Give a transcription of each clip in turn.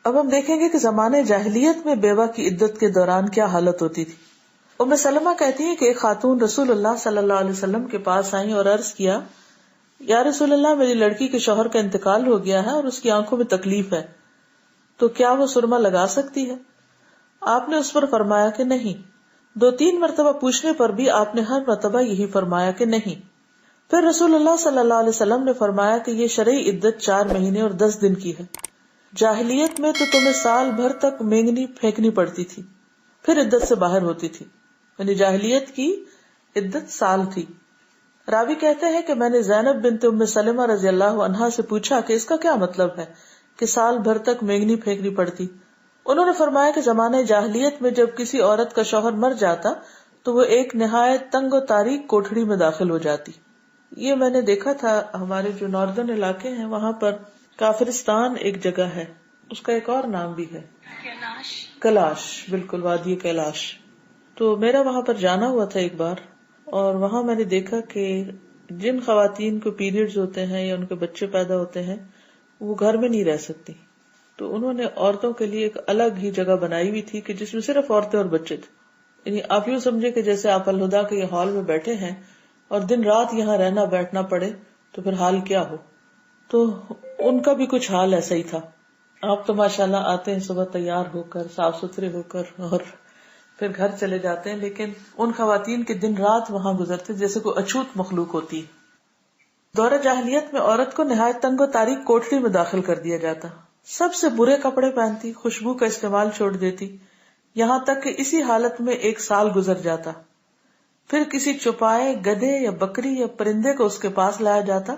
اب ہم دیکھیں گے کہ زمانے جاہلیت میں بیوہ کی عدت کے دوران کیا حالت ہوتی تھی. ام سلمہ کہتی ہے کہ ایک خاتون رسول اللہ صلی اللہ علیہ وسلم کے پاس آئیں اور عرض کیا، یا رسول اللہ، میری لڑکی کے شوہر کا انتقال ہو گیا ہے اور اس کی آنکھوں میں تکلیف ہے، تو کیا وہ سرما لگا سکتی ہے؟ آپ نے اس پر فرمایا کہ نہیں. 2-3 مرتبہ پوچھنے پر بھی آپ نے ہر مرتبہ یہی فرمایا کہ نہیں. پھر رسول اللہ صلی اللہ علیہ وسلم نے فرمایا کہ یہ شرعی عدت 4 مہینے اور 10 دن کی ہے. جاہلیت میں تو تمہیں سال بھر تک مینگنی پھینکنی پڑتی تھی، پھر عدت سے باہر ہوتی تھی. یعنی جاہلیت کی عدت سال تھی. راوی کہتے ہیں کہ میں نے زینب بنت ام سلمہ رضی اللہ عنہا سے پوچھا کہ اس کا کیا مطلب ہے کہ سال بھر تک مینگنی پھینکنی پڑتی. انہوں نے فرمایا کہ زمانہ جاہلیت میں جب کسی عورت کا شوہر مر جاتا تو وہ ایک نہایت تنگ و تاریک کوٹھڑی میں داخل ہو جاتی. یہ میں نے دیکھا تھا، ہمارے جو ناردرن علاقے ہیں وہاں پر کافرستان ایک جگہ ہے، اس کا ایک اور نام بھی ہے کیلاش، بالکل وادی کیلاش. تو میرا وہاں پر جانا ہوا تھا ایک بار، اور وہاں میں نے دیکھا کہ جن خواتین کو پیریڈز ہوتے ہیں یا ان کے بچے پیدا ہوتے ہیں وہ گھر میں نہیں رہ سکتی. تو انہوں نے عورتوں کے لیے ایک الگ ہی جگہ بنائی ہوئی تھی کہ جس میں صرف عورتیں اور بچے تھے. یعنی آپ یوں سمجھے کہ جیسے آپ الہدا کے یہ ہال میں بیٹھے ہیں اور دن رات یہاں رہنا بیٹھنا پڑے تو پھر حال کیا ہو. تو ان کا بھی کچھ حال ایسا ہی تھا. آپ تو ماشاءاللہ آتے ہیں صبح تیار ہو کر، صاف ستھرے ہو کر، اور پھر گھر چلے جاتے ہیں، لیکن ان خواتین کے دن رات وہاں گزرتے جیسے کوئی اچھوت مخلوق ہوتی ہے. دور جاہلیت میں عورت کو نہایت تنگ و تاریک کوٹھری میں داخل کر دیا جاتا، سب سے برے کپڑے پہنتی، خوشبو کا استعمال چھوڑ دیتی، یہاں تک کہ اسی حالت میں 1 سال گزر جاتا. پھر کسی چوپائے، گدھے یا بکری یا پرندے کو اس کے پاس لایا جاتا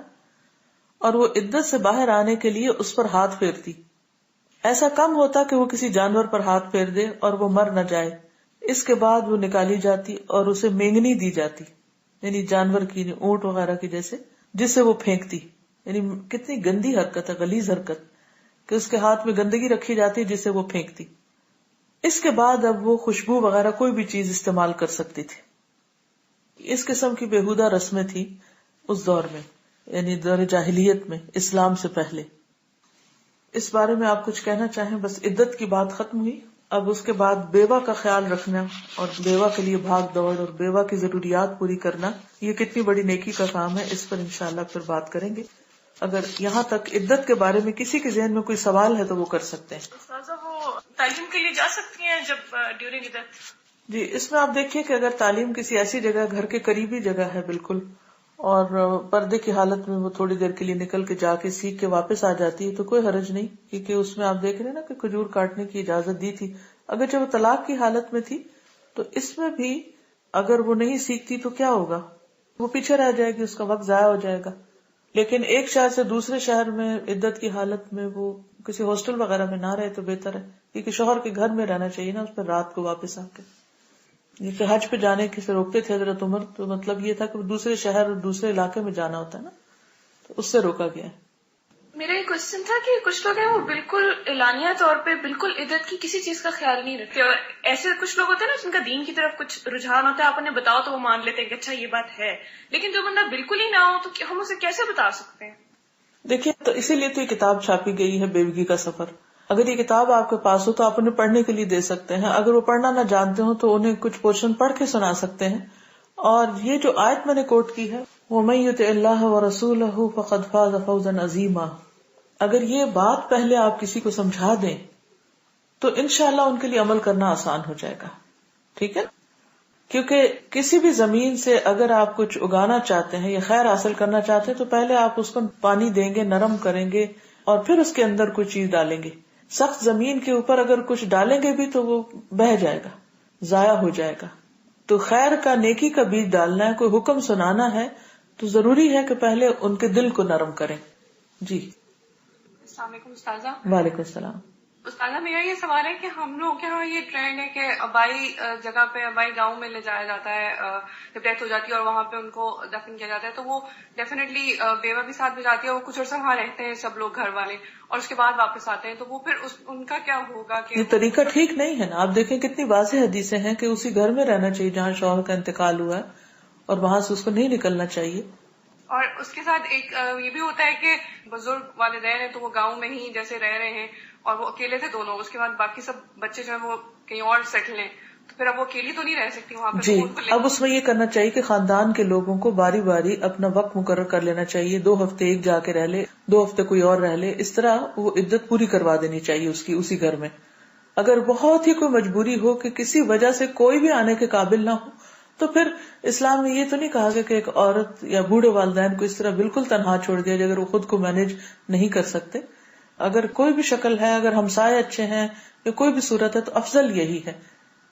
اور وہ عدت سے باہر آنے کے لیے اس پر ہاتھ پھیرتی. ایسا کم ہوتا کہ وہ کسی جانور پر ہاتھ پھیر دے اور وہ مر نہ جائے. اس کے بعد وہ نکالی جاتی اور اسے مینگنی دی جاتی، یعنی جانور کی، اونٹ وغیرہ کی جیسے، جس سے وہ پھینکتی. یعنی کتنی گندی حرکت ہے، غلیظ حرکت، کہ اس کے ہاتھ میں گندگی رکھی جاتی جس سے وہ پھینکتی. اس کے بعد اب وہ خوشبو وغیرہ کوئی بھی چیز استعمال کر سکتی تھی. اس قسم کی بےہودہ رسمیں تھی اس دور میں، یعنی دور جاہلیت میں، اسلام سے پہلے. اس بارے میں آپ کچھ کہنا چاہیں؟ بس عدت کی بات ختم ہوئی، اب اس کے بعد بیوہ کا خیال رکھنا اور بیوہ کے لیے بھاگ دوڑ اور بیوہ کی ضروریات پوری کرنا، یہ کتنی بڑی نیکی کا کام ہے. اس پر انشاءاللہ پھر بات کریں گے. اگر یہاں تک عدت کے بارے میں کسی کے ذہن میں کوئی سوال ہے تو وہ کر سکتے ہیں. استاذہ وہ تعلیم کے لیے جا سکتی ہیں جب ڈیورنگ عدت؟ جی، اس میں آپ دیکھیے کہ اگر تعلیم کسی ایسی جگہ، گھر کے قریبی جگہ ہے بالکل، اور پردے کی حالت میں وہ تھوڑی دیر کے لیے نکل کے جا کے سیکھ کے واپس آ جاتی ہے تو کوئی حرج نہیں، کیونکہ اس میں آپ دیکھ رہے ہیں نا کہ کھجور کاٹنے کی اجازت دی تھی. اگر جب وہ طلاق کی حالت میں تھی تو اس میں بھی اگر وہ نہیں سیکھتی تو کیا ہوگا، وہ پیچھے رہ جائے گی، اس کا وقت ضائع ہو جائے گا. لیکن ایک شہر سے دوسرے شہر میں عدت کی حالت میں وہ کسی ہاسٹل وغیرہ میں نہ رہے تو بہتر ہے، کیونکہ شوہر کے گھر میں رہنا چاہیے نا اس پر رات کو واپس آ کے. جیسے حج پہ جانے کے سے روکتے تھے حضرت عمر، تو مطلب یہ تھا کہ دوسرے شہر اور دوسرے علاقے میں جانا ہوتا ہے نا، تو اس سے روکا گیا ہے. میرا یہ کوشچن تھا کہ کچھ لوگ ہیں وہ بالکل اعلانیہ طور پہ بالکل عدت کی کسی چیز کا خیال نہیں رکھتے، اور ایسے کچھ لوگ ہوتے ہیں نا جن کا دین کی طرف کچھ رجحان ہوتا ہے، آپ انہیں بتاؤ تو وہ مان لیتے ہیں کہ اچھا یہ بات ہے، لیکن جو بندہ بالکل ہی نہ ہو تو ہم اسے کیسے بتا سکتے ہیں؟ دیکھیے، تو اسی لیے تو یہ کتاب چھاپی گئی ہے بیوگی کا سفر. اگر یہ کتاب آپ کے پاس ہو تو آپ انہیں پڑھنے کے لیے دے سکتے ہیں. اگر وہ پڑھنا نہ جانتے ہو تو انہیں کچھ پورشن پڑھ کے سنا سکتے ہیں. اور یہ جو آیت میں نے کوٹ کی ہے، وَمَن يُطِعِ اللَّهَ وَرَسُولَهُ فَقَدْ فَازَ فَوْزًا عَظِيمًا، اگر یہ بات پہلے آپ کسی کو سمجھا دیں تو انشاءاللہ ان کے لیے عمل کرنا آسان ہو جائے گا. ٹھیک ہے، کیونکہ کسی بھی زمین سے اگر آپ کچھ اگانا چاہتے ہیں یا خیر حاصل کرنا چاہتے ہیں تو پہلے آپ اس کو پانی دیں گے، نرم کریں گے، اور پھر اس کے اندر کوئی چیز ڈالیں گے. سخت زمین کے اوپر اگر کچھ ڈالیں گے بھی تو وہ بہہ جائے گا، ضائع ہو جائے گا. تو خیر کا، نیکی کا بیج ڈالنا ہے، کوئی حکم سنانا ہے تو ضروری ہے کہ پہلے ان کے دل کو نرم کریں. جی السلام علیکم استاذہ. وعلیکم السلام. استاذہ میرا یہ سوال ہے کہ ہم لوگ کے یہاں یہ ٹرینڈ ہے کہ آبائی جگہ پہ، آبائی گاؤں میں لے جایا جاتا ہے جب ڈیتھ ہو جاتی ہے اور وہاں پہ ان کو دفن کیا جاتا ہے، تو وہ ڈیفینیٹلی بیوہ بھی ساتھ میں جاتی ہے اور کچھ عرصہ وہاں رہتے ہیں سب لوگ گھر والے، اور اس کے بعد واپس آتے ہیں، تو وہ پھر ان کا کیا ہوگا؟ کہ یہ طریقہ ٹھیک نہیں ہے نا. آپ دیکھیں کتنی واضح حدیثیں ہیں کہ اسی گھر میں رہنا چاہیے جہاں شوہر کا انتقال ہوا ہے، اور وہاں سے اس کو نہیں نکلنا چاہیے. اور اس کے ساتھ ایک یہ بھی ہوتا ہے کہ بزرگ والدین ہیں تو وہ گاؤں میں ہی جیسے رہ رہے ہیں اور وہ اکیلے تھے دونوں. اس کے بعد باقی سب بچے جو ہیں وہ کہیں اور سیٹل ہیں, تو پھر اب وہ اکیلی تو نہیں رہ سکتی وہاں پہ. جی اب اس میں یہ کرنا چاہیے کہ خاندان کے لوگوں کو باری باری اپنا وقت مقرر کر لینا چاہیے. 2 ہفتے ایک جا کے رہ لے, 2 ہفتے کوئی اور رہ لے, اس طرح وہ عدت پوری کروا دینی چاہیے اس کی اسی گھر میں. اگر بہت ہی کوئی مجبوری ہو کہ کسی وجہ سے کوئی بھی آنے کے قابل نہ ہو, تو پھر اسلام نے یہ تو نہیں کہا کہ ایک عورت یا بوڑھے والدین کو اس طرح بالکل تنہا چھوڑ دیا جائے اگر وہ خود کو مینج نہیں کر سکتے. اگر کوئی بھی شکل ہے, اگر ہمسائے اچھے ہیں یا کوئی بھی صورت ہے, تو افضل یہی ہے.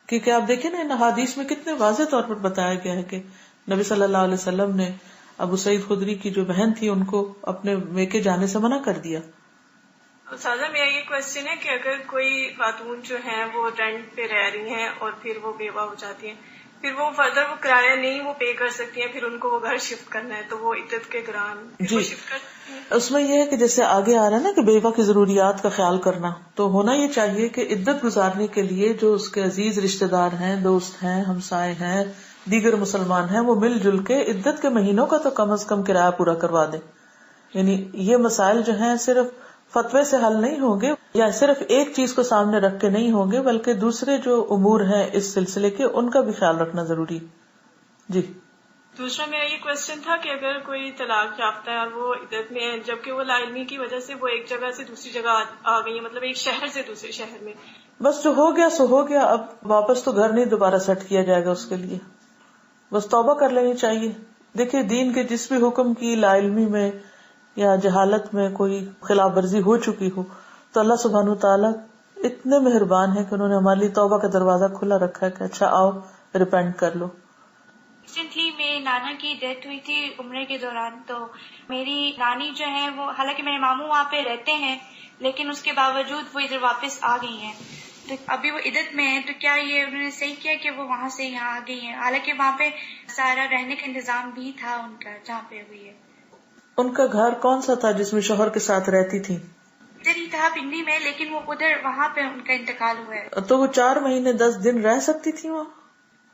کیونکہ آپ دیکھیں نا ان حدیث میں کتنے واضح طور پر بتایا گیا ہے کہ نبی صلی اللہ علیہ وسلم نے ابو سعید خدری کی جو بہن تھی ان کو اپنے میکے جانے سے منع کر دیا. سازا میرا یہ کوشچن ہے کہ اگر کوئی خاتون جو ہیں وہ رینٹ پہ رہ رہی ہیں اور پھر وہ بیوہ ہو جاتی ہیں, پھر وہ فردر وہ کرایہ نہیں وہ پے کر سکتی ہیں, پھر ان کو وہ گھر شفٹ کرنا ہے, تو وہ عدت کے دوران جی شفٹ کرتی ہیں. اس میں یہ ہے کہ جیسے آگے آ رہا ہے نا کہ بیوہ کی ضروریات کا خیال کرنا, تو ہونا یہ چاہیے کہ عدت گزارنے کے لیے جو اس کے عزیز رشتہ دار ہیں, دوست ہیں, ہمسائے ہیں, دیگر مسلمان ہیں, وہ مل جل کے عدت کے مہینوں کا تو کم از کم کرایہ پورا کروا دیں. یعنی یہ مسائل جو ہیں صرف فتوے سے حل نہیں ہوں گے یا صرف ایک چیز کو سامنے رکھ کے نہیں ہوں گے, بلکہ دوسرے جو امور ہیں اس سلسلے کے ان کا بھی خیال رکھنا ضروری. جی دوسرا میرا یہ کوشچن تھا کہ اگر کوئی طلاق یافتہ ہے اور وہ عدت میں ہے, جبکہ وہ لا علمی کی وجہ سے وہ ایک جگہ سے دوسری جگہ آ گئی ہے, مطلب ایک شہر سے دوسرے شہر میں, بس جو ہو گیا سو ہو گیا, اب واپس تو گھر نہیں دوبارہ سیٹ کیا جائے گا اس کے لیے, بس توبہ کر لینی چاہیے. دیکھیے دین کے جس بھی حکم کی لا علمی میں یا جہالت میں کوئی خلاف ورزی ہو چکی ہو, تو اللہ سبحانہ وتعالیٰ اتنے مہربان ہے کہ انہوں نے ہمارے لیے توبہ کا دروازہ کھلا رکھا ہے کہ اچھا آؤ ریپینٹ کر لو. ریسنٹلی میری نانا کی ڈیتھ ہوئی تھی عمرے کے دوران, تو میری نانی جو ہے وہ, حالانکہ میرے ماموں وہاں پہ رہتے ہیں, لیکن اس کے باوجود وہ ادھر واپس آ گئی ہیں. تو ابھی وہ عدت میں ہیں, تو کیا یہ انہوں نے صحیح کیا کہ وہ وہاں سے یہاں آ گئی ہیں, حالانکہ وہاں پہ سارا رہنے کا انتظام بھی تھا ان کا جہاں پہ ہوئی ہے. ان کا گھر کون سا تھا جس میں شوہر کے ساتھ رہتی تھی؟ ادھر ہی تھا پنڈی میں, لیکن وہ ادھر وہاں پہ ان کا انتقال ہوا ہے. تو وہ 4 مہینے 10 دن رہ سکتی تھی وہاں؟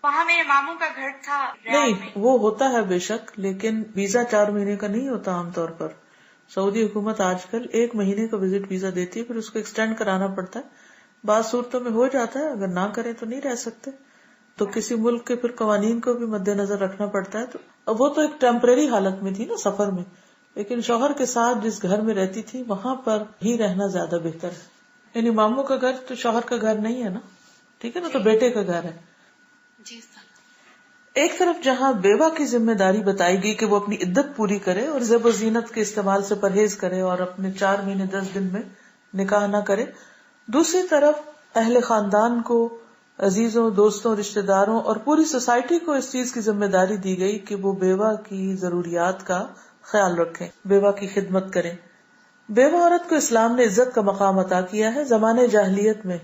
وہاں میرے ماموں کا گھر تھا. نہیں وہ ہوتا ہے بے شک, لیکن ویزا 4 مہینے کا نہیں ہوتا عام طور پر. سعودی حکومت آج کل 1 مہینے کا وزٹ ویزا دیتی ہے, پھر اس کو ایکسٹینڈ کرانا پڑتا ہے. بعض صورتوں میں ہو جاتا ہے, اگر نہ کرے تو نہیں رہ سکتے. تو کسی ملک کے پھر قوانین کو بھی مد نظر رکھنا پڑتا ہے. تو وہ تو ایک ٹیمپریری حالت میں تھی نا, سفر میں, لیکن شوہر کے ساتھ جس گھر میں رہتی تھی وہاں پر ہی رہنا زیادہ بہتر ہے. یعنی ماموں کا گھر تو شوہر کا گھر نہیں ہے نا, ٹھیک ہے نا, تو بیٹے کا گھر ہے. جی ایک طرف جہاں بیوہ کی ذمہ داری بتائی گئی کہ وہ اپنی عدت پوری کرے اور زیب و زینت کے استعمال سے پرہیز کرے اور اپنے 4 مہینے 10 دن میں نکاح نہ کرے, دوسری طرف اہل خاندان کو, عزیزوں, دوستوں, رشتہ داروں اور پوری سوسائٹی کو اس چیز کی ذمہ داری دی گئی کہ وہ بیوہ کی ضروریات کا خیال رکھیں, بیوہ کی خدمت کریں. بیوہ عورت کو اسلام نے عزت کا مقام عطا کیا ہے. زمانے جاہلیت میں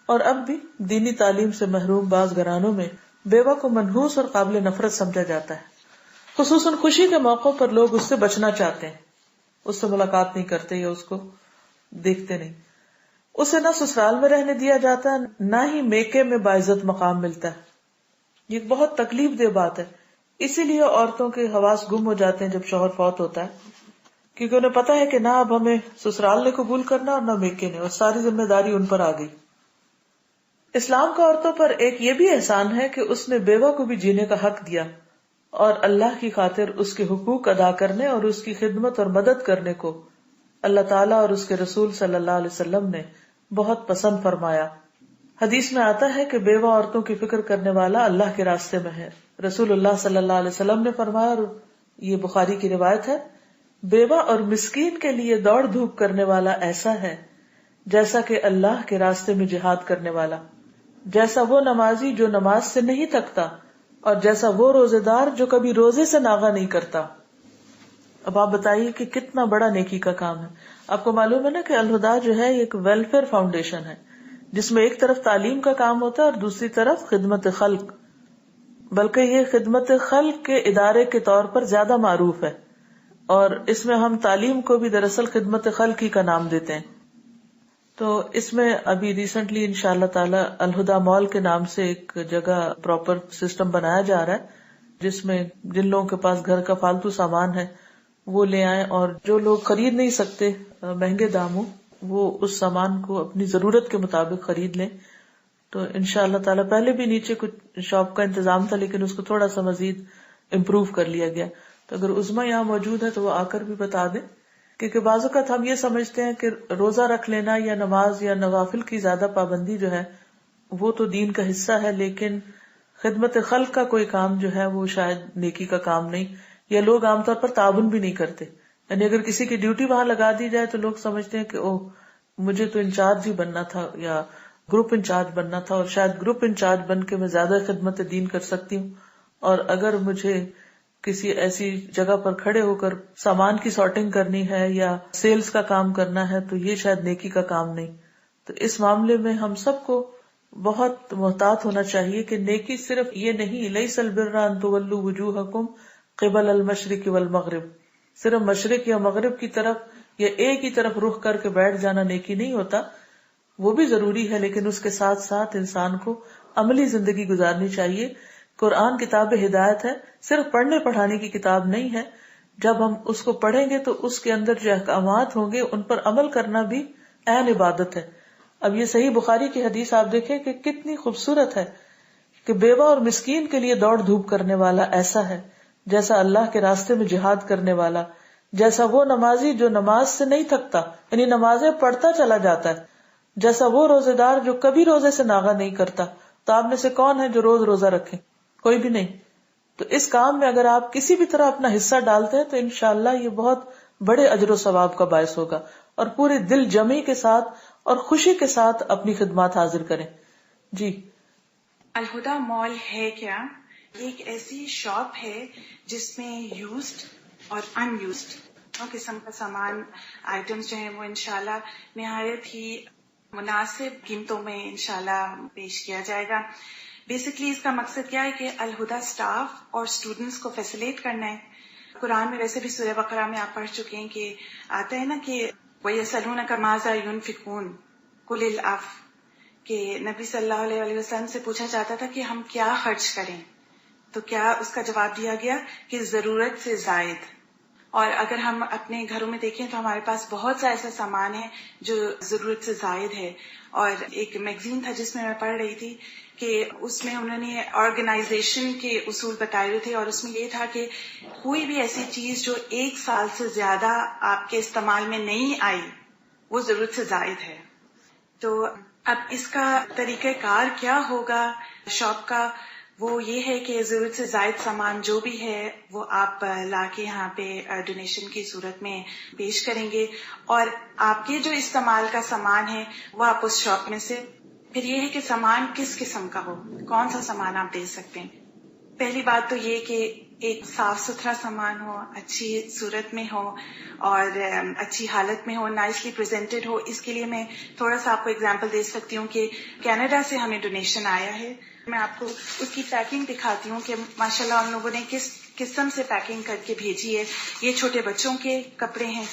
اور اب بھی دینی تعلیم سے محروم بعض گھرانوں میں بیوہ کو منحوس اور قابل نفرت سمجھا جاتا ہے. خصوصاً خوشی کے موقع پر لوگ اس سے بچنا چاہتے ہیں, اس سے ملاقات نہیں کرتے یا اس کو دیکھتے نہیں. اسے نہ سسرال میں رہنے دیا جاتا ہے, نہ ہی میکے میں باعزت مقام ملتا ہے. یہ ایک بہت تکلیف دہ بات ہے. اسی لیے عورتوں کے حواس گم ہو جاتے ہیں جب شوہر فوت ہوتا ہے, کیونکہ انہیں پتا ہے کہ نہ اب ہمیں سسرال نے قبول کرنا اور نہ میکے نے, اور ساری ذمہ داری ان پر آ گئی. اسلام کا عورتوں پر ایک یہ بھی احسان ہے کہ اس نے بیوہ کو بھی جینے کا حق دیا, اور اللہ کی خاطر اس کے حقوق ادا کرنے اور اس کی خدمت اور مدد کرنے کو اللہ تعالیٰ اور اس کے رسول صلی اللہ علیہ وسلم نے بہت پسند فرمایا. حدیث میں آتا ہے کہ بیوہ عورتوں کی فکر کرنے والا اللہ کے راستے میں ہے. رسول اللہ صلی اللہ علیہ وسلم نے فرمایا, اور یہ بخاری کی روایت ہے, بیوہ اور مسکین کے لیے دوڑ دھوپ کرنے والا ایسا ہے جیسا کہ اللہ کے راستے میں جہاد کرنے والا, جیسا وہ نمازی جو نماز سے نہیں تھکتا, اور جیسا وہ روزے دار جو کبھی روزے سے ناغہ نہیں کرتا. اب آپ بتائیے کہ کتنا بڑا نیکی کا کام ہے. آپ کو معلوم ہے نا کہ الہدا جو ہے ایک ویلفیئر فاؤنڈیشن ہے, جس میں ایک طرف تعلیم کا کام ہوتا ہے اور دوسری طرف خدمت خلق, بلکہ یہ خدمت خلق کے ادارے کے طور پر زیادہ معروف ہے, اور اس میں ہم تعلیم کو بھی دراصل خدمت خلق ہی کا نام دیتے ہیں. تو اس میں ابھی ریسنٹلی انشاءاللہ تعالی الہدا مال کے نام سے ایک جگہ پراپر سسٹم بنایا جا رہا ہے, جس میں جن لوگوں کے پاس گھر کا فالتو سامان ہے وہ لے آئیں, اور جو لوگ خرید نہیں سکتے مہنگے داموں, وہ اس سامان کو اپنی ضرورت کے مطابق خرید لیں. تو انشاءاللہ تعالی پہلے بھی نیچے کچھ شاپ کا انتظام تھا لیکن اس کو تھوڑا سا مزید امپروو کر لیا گیا. تو اگر عظما یہاں موجود ہے تو وہ آ کر بھی بتا دیں، کیونکہ بعض اوقات ہم یہ سمجھتے ہیں کہ روزہ رکھ لینا یا نماز یا نوافل کی زیادہ پابندی جو ہے وہ تو دین کا حصہ ہے، لیکن خدمت خلق کا کوئی کام جو ہے وہ شاید نیکی کا کام نہیں، یا لوگ عام طور پر تعاون بھی نہیں کرتے. یعنی اگر کسی کی ڈیوٹی وہاں لگا دی جائے تو لوگ سمجھتے ہیں کہ اوہ مجھے تو انچارج ہی بننا تھا یا گروپ انچارج بننا تھا، اور شاید گروپ انچارج بن کے میں زیادہ خدمت دین کر سکتی ہوں، اور اگر مجھے کسی ایسی جگہ پر کھڑے ہو کر سامان کی سارٹنگ کرنی ہے یا سیلز کا کام کرنا ہے تو یہ شاید نیکی کا کام نہیں. تو اس معاملے میں ہم سب کو بہت محتاط ہونا چاہیے کہ نیکی صرف یہ نہیں، لیس البر ان تولوا وجوہکم قبل المشرق والمغرب، صرف مشرق یا مغرب کی طرف یا ایک ہی طرف رخ کر کے بیٹھ جانا نیکی نہیں ہوتا. وہ بھی ضروری ہے لیکن اس کے ساتھ ساتھ انسان کو عملی زندگی گزارنی چاہیے. قرآن کتاب ہدایت ہے، صرف پڑھنے پڑھانے کی کتاب نہیں ہے. جب ہم اس کو پڑھیں گے تو اس کے اندر جو احکامات ہوں گے ان پر عمل کرنا بھی عین عبادت ہے. اب یہ صحیح بخاری کی حدیث آپ دیکھیں کہ کتنی خوبصورت ہے کہ بیوہ اور مسکین کے لیے دوڑ دھوپ کرنے والا ایسا ہے جیسا اللہ کے راستے میں جہاد کرنے والا، جیسا وہ نمازی جو نماز سے نہیں تھکتا یعنی نمازیں پڑھتا چلا جاتا ہے، جیسا وہ روزے دار جو کبھی روزے سے ناغہ نہیں کرتا. تو آپ میں سے کون ہے جو روز روزہ رکھے؟ کوئی بھی نہیں. تو اس کام میں اگر آپ کسی بھی طرح اپنا حصہ ڈالتے ہیں تو انشاءاللہ یہ بہت بڑے اجر و ثواب کا باعث ہوگا، اور پورے دل جمی کے ساتھ اور خوشی کے ساتھ اپنی خدمات حاضر کریں. جی. الہدا مال ہے کیا؟ یہ ایک ایسی شاپ ہے جس میں یوزڈ اور ان یوزڈ قسم کا سامان آئٹمس جو ہیں وہ انشاءاللہ نہایت ہی مناسب قیمتوں میں انشاءاللہ پیش کیا جائے گا. بیسکلی اس کا مقصد کیا ہے کہ الہدا سٹاف اور اسٹوڈنٹس کو فیسیلیٹ کرنا ہے. قرآن میں ویسے بھی سورہ بقرہ میں آپ پڑھ چکے ہیں کہ آتا ہے نا کہ وَيَسْأَلُونَكَ مَاذَا يُنْفِقُونَ قُلِ الْعَفْوَ، کہ نبی صلی اللہ علیہ وسلم سے پوچھا جاتا تھا کہ ہم کیا خرچ کریں، تو کیا اس کا جواب دیا گیا کہ ضرورت سے زائد. اور اگر ہم اپنے گھروں میں دیکھیں تو ہمارے پاس بہت سا ایسا سامان ہے جو ضرورت سے زائد ہے. اور ایک میگزین تھا جس میں پڑھ رہی تھی کہ اس میں انہوں نے آرگنائزیشن کے اصول بتائے ہوئے تھے، اور اس میں یہ تھا کہ کوئی بھی ایسی چیز جو 1 سال سے زیادہ آپ کے استعمال میں نہیں آئی وہ ضرورت سے زائد ہے. تو اب اس کا طریقہ کار کیا ہوگا شاپ کا؟ وہ یہ ہے کہ ضرورت سے زائد سامان جو بھی ہے وہ آپ لا کے یہاں پہ ڈونیشن کی صورت میں پیش کریں گے، اور آپ کے جو استعمال کا سامان ہے وہ آپ اس شاپ میں سے، پھر یہ ہے کہ سامان کس قسم کا ہو، کون سا سامان آپ دے سکتے ہیں. پہلی بات تو یہ کہ ایک صاف ستھرا سامان ہو، اچھی صورت میں ہو اور اچھی حالت میں ہو، نائسلی پریزنٹڈ ہو. اس کے لیے میں تھوڑا سا آپ کو اگزامپل دے سکتی ہوں کہ کینیڈا سے ہمیں ڈونیشن آیا ہے. میں آپ کو اس کی پیکنگ دکھاتی ہوں کہ ماشاءاللہ ان لوگوں نے کس قسم سے پیکنگ کر کے بھیجی ہے. یہ چھوٹے بچوں کے کپڑے ہیں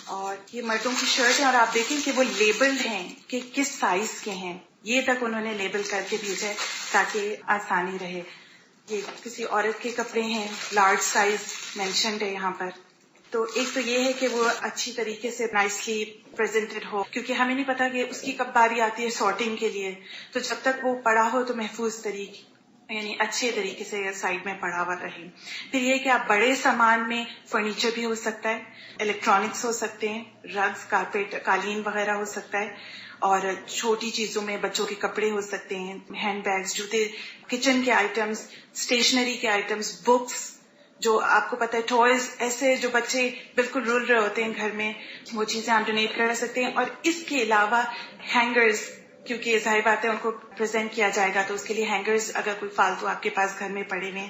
اور یہ مردوں کی شرٹ ہے، اور آپ دیکھیں کہ وہ لیبلڈ ہیں کہ کس سائز کے ہیں، یہ تک انہوں نے لیبل کر کے بھیجا ہے تاکہ آسانی رہے. یہ کسی عورت کے کپڑے ہیں، لارج سائز مینشنڈ ہے یہاں پر. تو ایک تو یہ ہے کہ وہ اچھی طریقے سے نائسلی پریزنٹڈ ہو، کیونکہ ہمیں نہیں پتا کہ اس کی کب باری آتی ہے سارٹنگ کے لیے. تو جب تک وہ پڑا ہو تو محفوظ طریقے یعنی اچھے طریقے سے سائڈ میں پڑا ہوا رہے. پھر یہ کہ آپ بڑے سامان میں فرنیچر بھی ہو سکتا ہے، الیکٹرانکس ہو سکتے ہیں، رگز، کارپیٹ، قالین وغیرہ ہو سکتا ہے، اور چھوٹی چیزوں میں بچوں کے کپڑے ہو سکتے ہیں، ہینڈ بیگز، جوتے، کچن کے آئٹمس، اسٹیشنری کے آئٹمس، بکس، جو آپ کو پتہ ہے ٹوائز، ایسے جو بچے بالکل رول رہے ہوتے ہیں گھر میں، وہ چیزیں آپ ڈونیٹ کر سکتے ہیں. اور اس کے علاوہ ہینگرز، کیونکہ ظاہر بات ہے ان کو پریزنٹ کیا جائے گا تو اس کے لیے ہینگرز اگر کوئی فالتو آپ کے پاس گھر میں پڑے ہوئے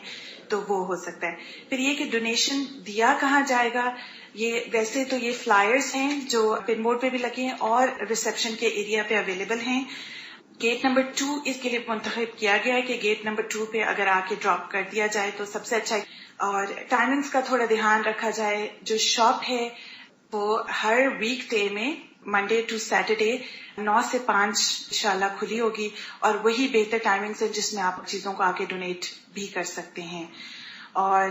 تو وہ ہو سکتا ہے. پھر یہ کہ ڈونیشن دیا کہاں جائے گا، یہ ویسے تو یہ فلائرز ہیں جو پن بورڈ پہ بھی لگے ہیں اور ریسیپشن کے ایریا پہ اویلیبل ہیں. گیٹ نمبر 2 اس کے لیے منتخب کیا گیا ہے کہ گیٹ نمبر 2 پہ اگر آ کے ڈراپ کر دیا جائے تو سب سے اچھا ہے. اور ٹائمنگز کا تھوڑا دھیان رکھا جائے. جو شاپ ہے وہ ہر ویک ڈے میں منڈے ٹو سیٹرڈے 9 سے 5 انشاءاللہ کھلی ہوگی، اور وہی بہتر ٹائمنگز ہے جس میں آپ چیزوں کو آ کے ڈونیٹ بھی کر سکتے ہیں. اور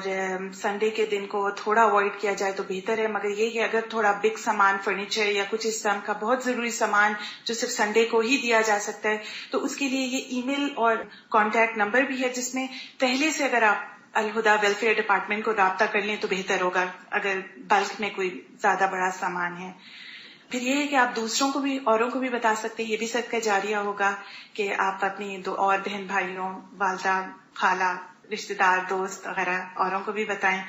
سنڈے کے دن کو تھوڑا اوائڈ کیا جائے تو بہتر ہے. مگر یہ کہ اگر تھوڑا بگ سامان، فرنیچر یا کچھ اس طرح کا بہت ضروری سامان جو صرف سنڈے کو ہی دیا جا سکتا ہے، تو اس کے لیے یہ ای میل اور کانٹیکٹ نمبر بھی ہے، جس میں پہلے سے اگر آپ الہدا ویلفیئر ڈپارٹمنٹ کو رابطہ کر لیں تو بہتر ہوگا اگر بلک میں کوئی زیادہ بڑا سامان ہے. پھر یہ ہے کہ آپ دوسروں کو بھی، اوروں کو بھی بتا سکتے ہیں. یہ بھی صدقہ جاریہ ہوگا کہ آپ اپنی دو اور بہن بھائیوں، والدہ، خالہ، رشتہ دار، دوست وغیرہ اوروں کو بھی بتائیں.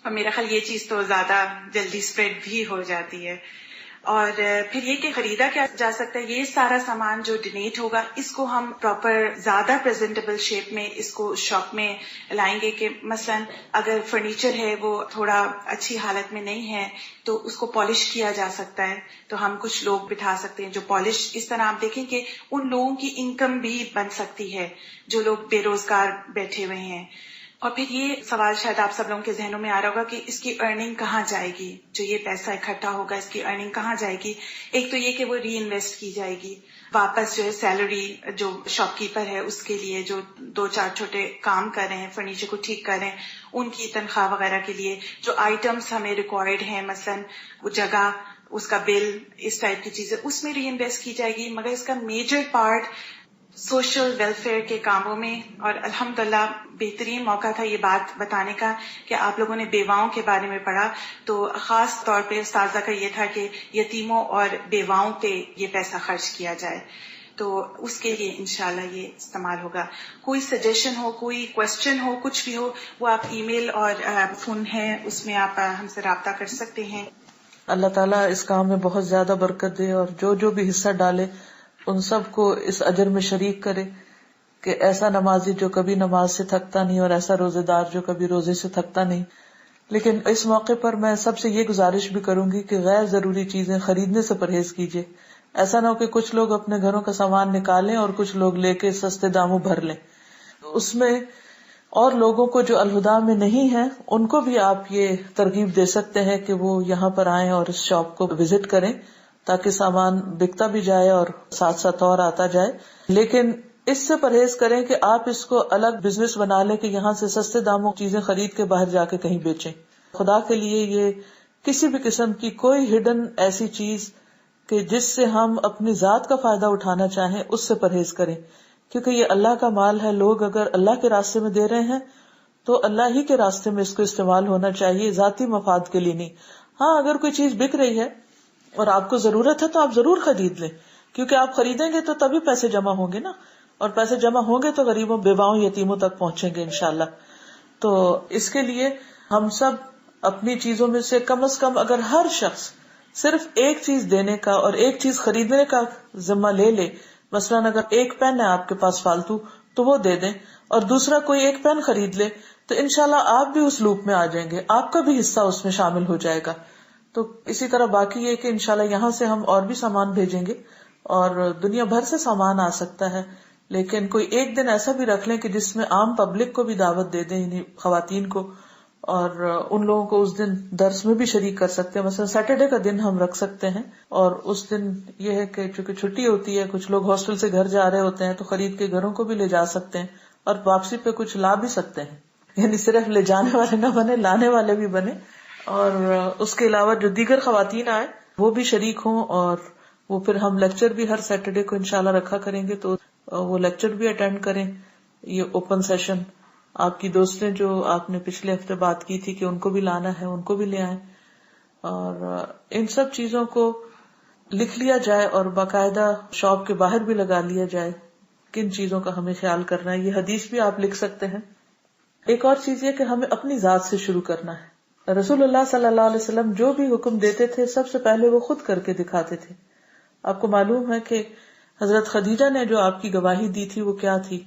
اور میرا خیال یہ چیز تو زیادہ جلدی اسپریڈ بھی ہو جاتی ہے. اور پھر یہ کہ خریدا کیا جا سکتا ہے، یہ سارا سامان جو ڈونیٹ ہوگا اس کو ہم پراپر زیادہ پریزنٹیبل شیپ میں اس کو شاپ میں لائیں گے. کہ مثلا اگر فرنیچر ہے وہ تھوڑا اچھی حالت میں نہیں ہے تو اس کو پالش کیا جا سکتا ہے، تو ہم کچھ لوگ بٹھا سکتے ہیں جو پالش. اس طرح آپ دیکھیں کہ ان لوگوں کی انکم بھی بن سکتی ہے جو لوگ بے روزگار بیٹھے ہوئے ہیں. اور پھر یہ سوال شاید آپ سب لوگوں کے ذہنوں میں آ رہا ہوگا کہ اس کی ارننگ کہاں جائے گی، جو یہ پیسہ اکٹھا ہوگا اس کی ارننگ کہاں جائے گی. ایک تو یہ کہ وہ ری انویسٹ کی جائے گی واپس، جو ہے سیلری جو شاپ کیپر ہے اس کے لیے، جو 2-4 چھوٹے کام کر رہے ہیں، فرنیچر کو ٹھیک کر رہے ہیں، ان کی تنخواہ وغیرہ کے لیے. جو آئٹمس ہمیں ریکوائرڈ ہیں، مثلا وہ جگہ، اس کا بل، اس ٹائپ کی چیزیں، اس میں ری انویسٹ کی جائے گی. مگر اس کا میجر پارٹ سوشل ویلفیئر کے کاموں میں. اور الحمدللہ بہترین موقع تھا یہ بات بتانے کا کہ آپ لوگوں نے بیواؤں کے بارے میں پڑھا، تو خاص طور پہ استاذہ کا یہ تھا کہ یتیموں اور بیواؤں پہ یہ پیسہ خرچ کیا جائے. تو اس کے لیے انشاءاللہ یہ استعمال ہوگا. کوئی سجیشن ہو، کوئی کوشچن ہو، کچھ بھی ہو، وہ آپ ای میل اور فون ہے اس میں آپ ہم سے رابطہ کر سکتے ہیں. اللہ تعالیٰ اس کام میں بہت زیادہ برکت دے، اور جو بھی حصہ ڈالے ان سب کو اس اجر میں شریک کرے کہ ایسا نمازی جو کبھی نماز سے تھکتا نہیں، اور ایسا روزے دار جو کبھی روزے سے تھکتا نہیں. لیکن اس موقع پر میں سب سے یہ گزارش بھی کروں گی کہ غیر ضروری چیزیں خریدنے سے پرہیز کیجیے. ایسا نہ ہو کہ کچھ لوگ اپنے گھروں کا سامان نکالیں اور کچھ لوگ لے کے سستے داموں بھر لیں. اس میں اور لوگوں کو جو الہدا میں نہیں ہیں ان کو بھی آپ یہ ترغیب دے سکتے ہیں کہ وہ یہاں پر آئیں اور اس شاپ کو وزٹ کریں، تاکہ سامان بکتا بھی جائے اور ساتھ ساتھ اور آتا جائے. لیکن اس سے پرہیز کریں کہ آپ اس کو الگ بزنس بنا لیں کہ یہاں سے سستے داموں چیزیں خرید کے باہر جا کے کہیں بیچیں. خدا کے لیے یہ کسی بھی قسم کی کوئی ہڈن ایسی چیز کہ جس سے ہم اپنی ذات کا فائدہ اٹھانا چاہیں اس سے پرہیز کریں، کیونکہ یہ اللہ کا مال ہے. لوگ اگر اللہ کے راستے میں دے رہے ہیں تو اللہ ہی کے راستے میں اس کو استعمال ہونا چاہیے، ذاتی مفاد کے لیے نہیں. ہاں اگر کوئی چیز بک رہی ہے اور آپ کو ضرورت ہے تو آپ ضرور خرید لیں، کیونکہ آپ خریدیں گے تو تبھی پیسے جمع ہوں گے نا، اور پیسے جمع ہوں گے تو غریبوں، بیواؤں، یتیموں تک پہنچیں گے انشاءاللہ. تو اس کے لیے ہم سب اپنی چیزوں میں سے کم از کم اگر ہر شخص صرف ایک چیز دینے کا اور ایک چیز خریدنے کا ذمہ لے لے، مثلا اگر ایک پین ہے آپ کے پاس فالتو تو وہ دے دیں، اور دوسرا کوئی ایک پین خرید لے، تو انشاءاللہ آپ بھی اس لوپ میں آ جائیں گے، آپ کا بھی حصہ اس میں شامل ہو جائے گا. تو اسی طرح باقی یہ کہ انشاءاللہ یہاں سے ہم اور بھی سامان بھیجیں گے، اور دنیا بھر سے سامان آ سکتا ہے. لیکن کوئی ایک دن ایسا بھی رکھ لیں کہ جس میں عام پبلک کو بھی دعوت دے دیں، یعنی خواتین کو، اور ان لوگوں کو اس دن درس میں بھی شریک کر سکتے ہیں. مثلا سیٹرڈے کا دن ہم رکھ سکتے ہیں، اور اس دن یہ ہے کہ چونکہ چھٹی ہوتی ہے، کچھ لوگ ہاسٹل سے گھر جا رہے ہوتے ہیں تو خرید کے گھروں کو بھی لے جا سکتے ہیں، اور واپسی پہ کچھ لا بھی سکتے ہیں. یعنی صرف لے جانے والے نہ بنے، لانے والے بھی بنے. اور اس کے علاوہ جو دیگر خواتین آئے وہ بھی شریک ہوں، اور وہ پھر ہم لیکچر بھی ہر سیٹرڈے کو انشاءاللہ رکھا کریں گے، تو وہ لیکچر بھی اٹینڈ کریں. یہ اوپن سیشن آپ کی دوستیں جو آپ نے پچھلے ہفتے بات کی تھی کہ ان کو بھی لانا ہے، ان کو بھی لے آئیں. اور ان سب چیزوں کو لکھ لیا جائے اور باقاعدہ شاپ کے باہر بھی لگا لیا جائے کن چیزوں کا ہمیں خیال کرنا ہے. یہ حدیث بھی آپ لکھ سکتے ہیں. ایک اور چیز یہ کہ ہمیں اپنی ذات سے شروع کرنا ہے. رسول اللہ صلی اللہ علیہ وسلم جو بھی حکم دیتے تھے سب سے پہلے وہ خود کر کے دکھاتے تھے. آپ کو معلوم ہے کہ حضرت خدیجہ نے جو آپ کی گواہی دی تھی وہ کیا تھی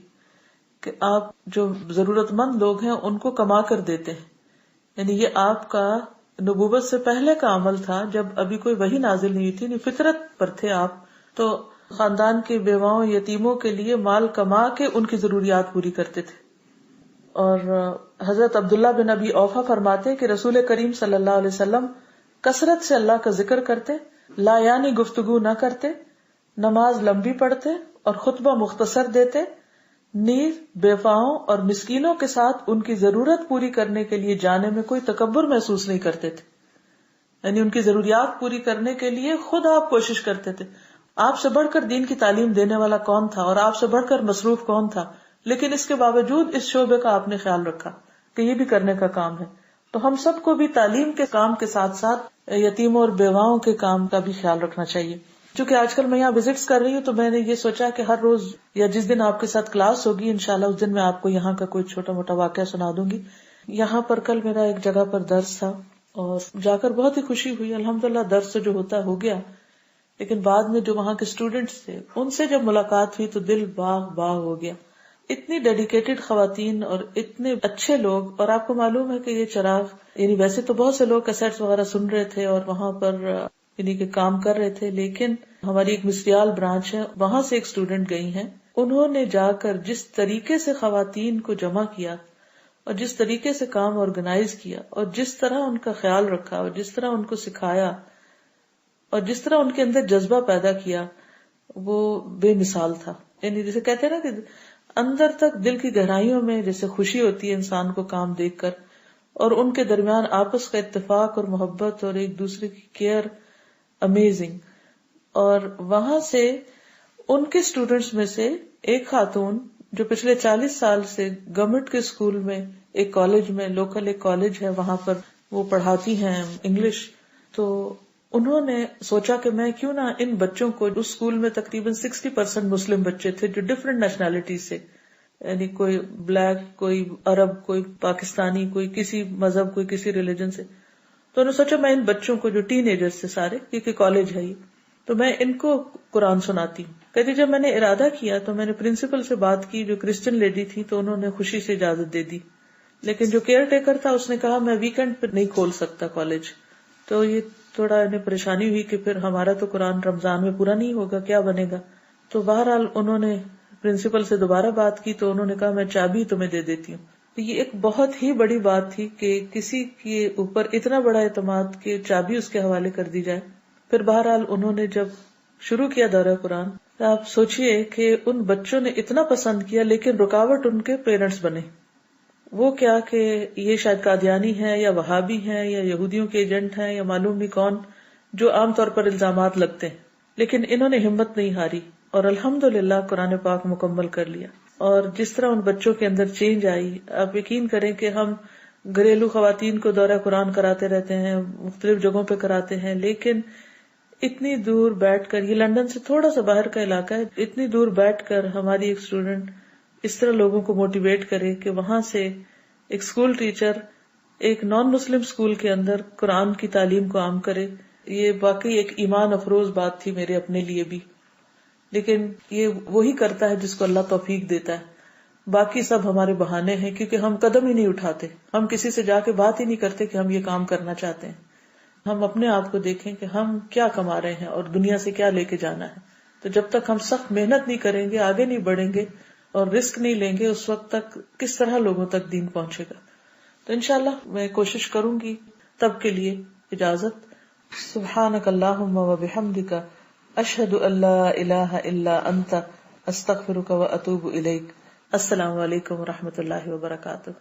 کہ آپ جو ضرورت مند لوگ ہیں ان کو کما کر دیتے ہیں. یعنی یہ آپ کا نبوت سے پہلے کا عمل تھا، جب ابھی کوئی وحی نازل نہیں تھی، فطرت پر تھے آپ، تو خاندان کے بیواؤں یتیموں کے لیے مال کما کے ان کی ضروریات پوری کرتے تھے. اور حضرت عبداللہ بن ابی اوفا فرماتے کہ رسول کریم صلی اللہ علیہ وسلم کثرت سے اللہ کا ذکر کرتے، لا یعنی گفتگو نہ کرتے، نماز لمبی پڑھتے اور خطبہ مختصر دیتے، نیز بیواؤں اور مسکینوں کے ساتھ ان کی ضرورت پوری کرنے کے لیے جانے میں کوئی تکبر محسوس نہیں کرتے تھے، یعنی ان کی ضروریات پوری کرنے کے لیے خود آپ کوشش کرتے تھے. آپ سے بڑھ کر دین کی تعلیم دینے والا کون تھا اور آپ سے بڑھ کر مصروف کون تھا، لیکن اس کے باوجود اس شعبے کا آپ نے خیال رکھا کہ یہ بھی کرنے کا کام ہے. تو ہم سب کو بھی تعلیم کے کام کے ساتھ ساتھ یتیموں اور بیواؤں کے کام کا بھی خیال رکھنا چاہیے. چونکہ آج کل میں یہاں وزٹس کر رہی ہوں تو میں نے یہ سوچا کہ ہر روز یا جس دن آپ کے ساتھ کلاس ہوگی انشاءاللہ اس دن میں آپ کو یہاں کا کوئی چھوٹا موٹا واقعہ سنا دوں گی. یہاں پر کل میرا ایک جگہ پر درس تھا اور جا کر بہت ہی خوشی ہوئی. الحمدللہ درس جو ہوتا ہو گیا، لیکن بعد میں جو وہاں کے اسٹوڈینٹس تھے ان سے جب ملاقات ہوئی تو دل باغ باغ ہو گیا. اتنی ڈیڈیکیٹڈ خواتین اور اتنے اچھے لوگ. اور آپ کو معلوم ہے کہ یہ چراغ یعنی ویسے تو بہت سے لوگ کیسٹس وغیرہ سن رہے تھے اور وہاں پر یعنی کہ کام کر رہے تھے، لیکن ہماری ایک مسریال برانچ ہے وہاں سے ایک اسٹوڈینٹ گئی ہیں. انہوں نے جا کر جس طریقے سے خواتین کو جمع کیا اور جس طریقے سے کام آرگنائز کیا اور جس طرح ان کا خیال رکھا اور جس طرح ان کو سکھایا اور جس طرح ان کے اندر جذبہ پیدا کیا وہ بے مثال تھا. یعنی جیسے کہتے ہیں نا کہ اندر تک دل کی گہرائیوں میں جیسے خوشی ہوتی ہے انسان کو کام دیکھ کر، اور ان کے درمیان آپس کا اتفاق اور محبت اور ایک دوسرے کی کیئر امیزنگ. اور وہاں سے ان کے اسٹوڈینٹس میں سے ایک خاتون جو پچھلے 40 سال سے گورنمنٹ کے اسکول میں ایک کالج میں لوکل ایک کالج ہے وہاں پر وہ پڑھاتی ہیں انگلش. تو انہوں نے سوچا کہ میں کیوں نہ ان بچوں کو، اس اسکول میں تقریباً 60% مسلم بچے تھے جو ڈفرینٹ نیشنلٹیز سے، یعنی کوئی بلیک، کوئی عرب، کوئی پاکستانی، کوئی کسی مذہب، کوئی کسی ریلیجن سے. تو انہوں نے سوچا میں ان بچوں کو جو ٹین ایجرز سے سارے، کیونکہ کالج ہے یہ، تو میں ان کو قرآن سناتی ہوں. کہتی جب میں نے ارادہ کیا تو میں نے پرنسپل سے بات کی جو کرسچن لیڈی تھی، تو انہوں نے خوشی سے اجازت دے دی. لیکن جو کیئر ٹیکر تھا اس نے کہا میں ویکینڈ پہ نہیں کھول سکتا کالج. تو یہ تھوڑا انہیں پریشانی ہوئی کہ پھر ہمارا تو قرآن رمضان میں پورا نہیں ہوگا، کیا بنے گا. تو بہرحال انہوں نے پرنسپل سے دوبارہ بات کی تو انہوں نے کہا میں چابی تمہیں دے دیتی ہوں. یہ ایک بہت ہی بڑی بات تھی کہ کسی کے اوپر اتنا بڑا اعتماد کہ چابی اس کے حوالے کر دی جائے. پھر بہرحال انہوں نے جب شروع کیا دورہ قرآن تو آپ سوچئے کہ ان بچوں نے اتنا پسند کیا، لیکن رکاوٹ ان کے پیرنٹس بنے. وہ کیا کہ یہ شاید قادیانی ہے یا وہابی ہیں یا یہودیوں کے ایجنٹ ہیں یا معلوم نہیں کون، جو عام طور پر الزامات لگتے ہیں. لیکن انہوں نے ہمت نہیں ہاری اور الحمدللہ قرآن پاک مکمل کر لیا. اور جس طرح ان بچوں کے اندر چینج آئی، آپ یقین کریں کہ ہم گھریلو خواتین کو دورہ قرآن کراتے رہتے ہیں، مختلف جگہوں پہ کراتے ہیں، لیکن اتنی دور بیٹھ کر، یہ لندن سے تھوڑا سا باہر کا علاقہ ہے، اتنی دور بیٹھ کر ہماری ایک اسٹوڈنٹ اس طرح لوگوں کو موٹیویٹ کرے کہ وہاں سے ایک اسکول ٹیچر ایک نان مسلم اسکول کے اندر قرآن کی تعلیم کو عام کرے، یہ واقعی ایک ایمان افروز بات تھی میرے اپنے لیے بھی. لیکن یہ وہی کرتا ہے جس کو اللہ توفیق دیتا ہے. باقی سب ہمارے بہانے ہیں کیونکہ ہم قدم ہی نہیں اٹھاتے، ہم کسی سے جا کے بات ہی نہیں کرتے کہ ہم یہ کام کرنا چاہتے ہیں. ہم اپنے آپ کو دیکھیں کہ ہم کیا کما رہے ہیں اور دنیا سے کیا لے کے جانا ہے. تو جب تک ہم سخت محنت نہیں کریں گے، آگے نہیں بڑھیں گے اور رسک نہیں لیں گے، اس وقت تک کس طرح لوگوں تک دین پہنچے گا. تو انشاءاللہ میں کوشش کروں گی. تب کے لیے اجازت. سبحانک اللہم و بحمدک، اشہد ان لا الہ الا انت، استغفرک و اتوب الیک. السلام علیکم و رحمۃ اللہ وبرکاتہ.